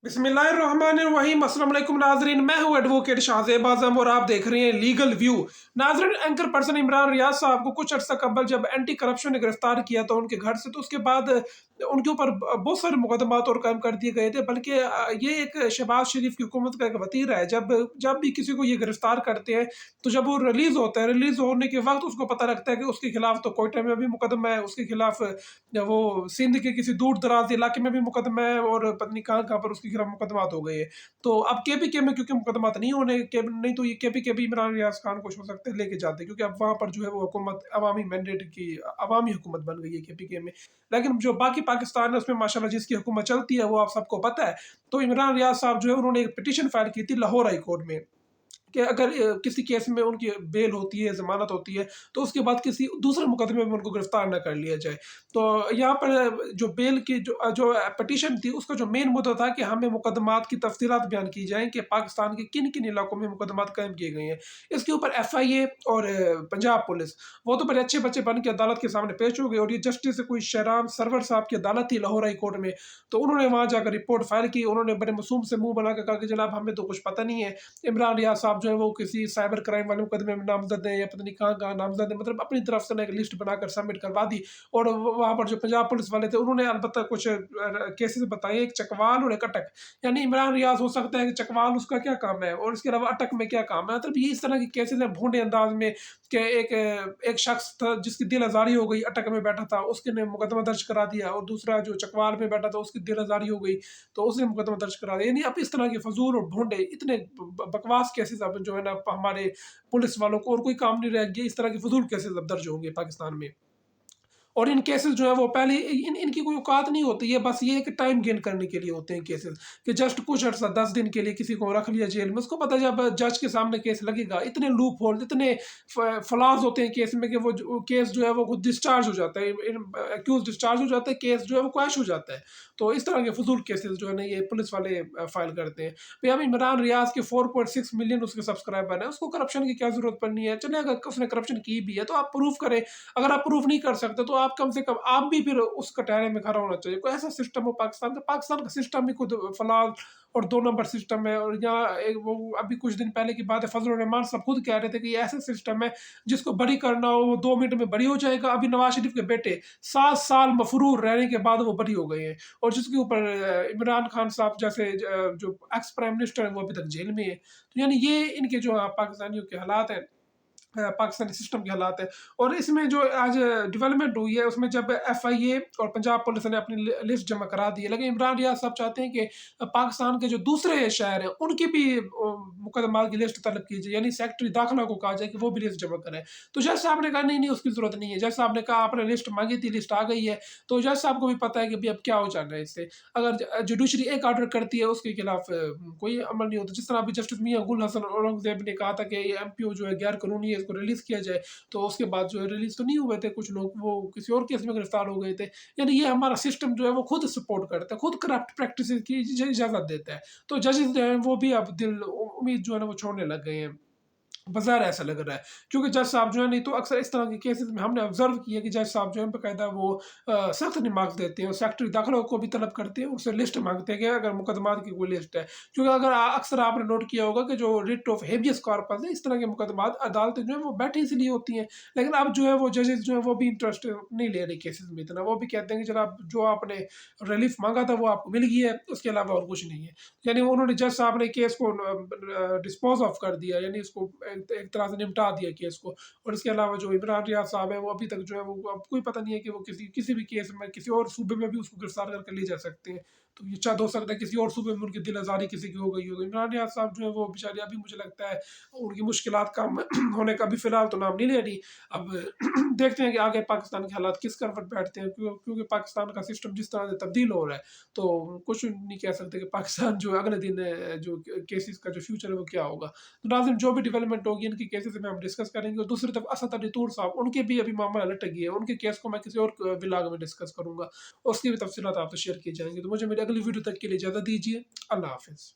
बिस्मिल्लाहिर्रहमानिर्रहीम। अस्सलाम वालेकुम नाजरीन, मैं हूं एडवोकेट शाहज़ेब आज़म और आप देख रहे हैं लीगल व्यू। नाजरीन, एंकर पर्सन इमरान रियाज साहब को कुछ अर्सा कबल जब एंटी करप्शन ने गिरफ्तार किया तो उनके घर से, तो उसके बाद उनके ऊपर बहुत सारे मुकदमात और कायम कर दिए गए थे। बल्कि ये एक शहबाज शरीफ की हुकूमत का एक वतीरा है। जब जब भी किसी को ये गिरफ्तार करते हैं तो जब वो रिलीज होता है, रिलीज होने के वक्त उसको पता लगता है कि उसके खिलाफ तो कोयटा में भी मुकदमा है, उसके खिलाफ वो सिंध के किसी दूर दराज इलाके में भी मुकदमा है और पता नहीं कहाँ कहाँ पर उसके खिलाफ मुकदमात हो गए हैं। तो अब केपीके में क्योंकि मुकदमात नहीं होने के, नहीं तो ये केपीके भी इमरान रियाज खान को हो सकते हैं लेके जाते, क्योंकि अब वहाँ पर जो है वो हुकूमत अवामी मैंडेट की अवामी हुकूमत बन गई है केपीके में। लेकिन जो बाकी पाकिस्तान है उसमें माशाल्लाह जिसकी हुकूमत चलती है वो आप सबको पता है। तो इमरान रियाज साहब जो है उन्होंने एक पिटीशन फाइल की थी लाहौर हाई कोर्ट में कि अगर किसी केस में उनकी बेल होती है, ज़मानत होती है, तो उसके बाद किसी दूसरे मुकदमे में उनको गिरफ्तार ना कर लिया जाए। तो यहाँ पर जो बेल की जो पिटीशन थी उसका जो मेन मुद्दा था कि हमें मुकदमात की तफसीलात बयान की जाएँ कि पाकिस्तान के किन-किन इलाकों में मुकदमात कायम किए गए हैं। इसके ऊपर एफआईए और पंजाब पुलिस, वो तो बड़े अच्छे-बच्चे बन के अदालत के सामने पेश हो गए और ये जस्टिस कोई शहराम सरवर साहब की अदालत थी लाहौर हाई कोर्ट में। तो उन्होंने वहाँ जाकर रिपोर्ट फाइल की, उन्होंने बड़े मासूम से मुँह बना के कहा कि जनाब हमें तो कुछ पता नहीं है। इमरान रियाज साहब जो है वो किसी साइबर क्राइम वाले मुकदमे में नामजद है या पता नहीं कहाँ-कहाँ नामजद है, मतलब अपनी तरफ से ना एक लिस्ट बनाकर सबमिट करवा दी। और वहाँ पर जो पंजाब पुलिस वाले थे उन्होंने अलबत्ता कुछ केसेस बताए, एक चकवाल और एक अटक। यानी इमरान रियाज हो सकता है कि चकवाल उसका क्या काम है और इसके अलावा अटक में क्या काम है। मतलब ये इस तरह के केसेस हैं भोंडे अंदाज में कि एक शख्स था जिसकी दिल आज़ारी हो गई, अटक में बैठा था, उसके ने मुकदमा दर्ज करा दिया, और दूसरा जो चकवाल में बैठा था उसकी दिल आज़ारी हो गई तो उसने मुकदमा दर्ज करा दिया। यानी अब इस तरह के फजूल और भोंडे इतने बकवास केसेस अब जो है ना हमारे पुलिस वालों को और कोई काम नहीं रह गया, इस तरह के फजूल केसेस अब दर्ज होंगे पाकिस्तान में। और इन केसेस जो है वो पहले इनकी कोई औकात नहीं होती है, बस ये एक टाइम गेन करने के लिए होते हैं केसेस, कि जस्ट कुछ अर्सा 10 दिन के लिए किसी को रख लिया जेल में। उसको पता है जब जज के सामने केस लगेगा, इतने लूप होल, इतने फ्लॉज होते हैं केस में कि वो केस जो है वो खुद डिस्चार्ज हो जाता है, एक्यूज डिस्चार्ज हो जाता है, केस जो है वो क्वैश हो जाता है। तो इस तरह के फजूल केसेस जो है ना ये पुलिस वाले फाइल करते हैं। भाई अब इमरान रियाज के 4.6 मिलियन उसके सब्सक्राइबर हैं, उसको करप्शन की क्या जरूरत पड़नी है? चले अगर उसने करप्शन की भी है तो आप प्रूफ करें। अगर आप प्रूफ नहीं कर सकते तो आप कम से कम आप भी फिर उस कटहरे में खड़ा होना चाहिए। कोई ऐसा सिस्टम हो पाकिस्तान का सिस्टम भी खुद फलाल और 2 नंबर सिस्टम है। और यहाँ एक वो अभी कुछ दिन पहले की बात है, फजल रहमान साहब खुद कह रहे थे कि ये ऐसा सिस्टम है जिसको बरी करना हो वो 2 मिनट में बरी हो जाएगा। अभी नवाज शरीफ के बेटे 7 साल मफरूर रहने के बाद वो बरी हो गए हैं, और जिसके ऊपर इमरान खान साहब जैसे जो एक्स प्राइम मिनिस्टर है वो अभी तक जेल में है। तो यानी ये इनके जो पाकिस्तानियों के हालात हैं, पाकिस्तानी सिस्टम के हालात है। और इसमें जो आज डेवलपमेंट हुई है उसमें जब एफआईए और पंजाब पुलिस ने अपनी लिस्ट जमा करा दी है, लेकिन इमरान रियाज साहब चाहते हैं कि पाकिस्तान के जो दूसरे शहर हैं उनकी भी मुकदमा की लिस्ट तलब की जाए, यानी सेक्रेटरी दाखिला को कहा जाए कि वो भी लिस्ट जमा करें। तो जज साहब ने कहा नहीं नहीं उसकी जरूरत नहीं है। जज साहब ने कहा आपने लिस्ट मांगी थी, लिस्ट आ गई है। तो जज साहब को भी पता है कि भाई अब क्या हो जाना है इससे। अगर जुडिशरी एक ऑर्डर करती है उसके खिलाफ कोई अमल नहीं होता। जिस तरह अभी जस्टिस मियां गुल हसन औरंगजेब ने कहा था कि ये एमपीओ जो है गैर कानूनी है, इसको रिलीज किया जाए, तो उसके बाद जो है रिलीज तो नहीं हुए थे कुछ लोग, वो किसी और केस में गिरफ्तार हो गए थे। यानी ये हमारा सिस्टम जो है वो खुद सपोर्ट करता है, खुद करप्ट प्रैक्टिस की इजाजत देता है। तो जजेस जो है वो भी अब दिल उम्मीद जो है ना वो छोड़ने लग गए हैं, बाज़ार ऐसा लग रहा है। क्योंकि जज साहब जो है नहीं तो अक्सर इस तरह के केसेस में हमने ऑब्ज़र्व किया कि जज साहब जो है बाकायदा वो सख्त मार्क्स देते हैं और सेक्रेटरी दाखिला को भी तलब करते हैं, उससे लिस्ट माँगते हैं कि अगर मुकदमात की कोई लिस्ट है। क्योंकि अगर अक्सर आपने नोट किया होगा कि जो रिट ऑफ हेबियस कॉर्पस है, इस तरह के मुकदमात अदालतें जो है वो बैठी इसलिए होती हैं। लेकिन अब जो है वो जजेस जो है वो भी इंटरेस्ट नहीं ले रहे केसेस में इतना। वो भी कहते हैं कि जनाब जो आपने रिलीफ माँगा था वो आपको मिल गई है, उसके अलावा और कुछ नहीं है। यानी उन्होंने जज साहब ने केस को डिस्पोज ऑफ कर दिया, यानी इसको एक तरह से निपटा दिया केस को। और इसके अलावा जो इमरान रियाज साहब है वो अभी तक जो है वो अब कोई पता नहीं है कि वो किसी भी केस में किसी और सूबे में भी उसको गिरफ्तार करके ले जा सकते हैं। तो ये चाहे हो सकता है किसी और सूबे में उनकी दिल आज़ारी किसी की हो गई होगी। इमरान रियाज साहब जो है वो बेचारे अभी मुझे लगता है उनकी मुश्किलात कम होने का भी फिलहाल तो नाम नहीं ले रही। अब देखते हैं कि आगे पाकिस्तान के हालात किस करवट बैठते हैं, क्योंकि पाकिस्तान का सिस्टम जिस तरह से तब्दील हो रहा है तो कुछ नहीं कह सकते कि पाकिस्तान जो अगले दिन जो केसेस का जो फ्यूचर है वो क्या होगा। तो नाज़रीन जो भी डेवलपमेंट होगी इनकी केसेस में हम डिस्कस करेंगे। और दूसरी तरफ असद अली तूर साहब, उनके भी अभी मामला लटक गया है, उनके केस को मैं किसी और व्लॉग में डिस्कस करूंगा, उसकी भी तफसीलात आपसे शेयर की जाएंगी। तो मुझे मेरी अगली वीडियो तक के लिए इजाज़त दीजिए। अल्लाह हाफिज़।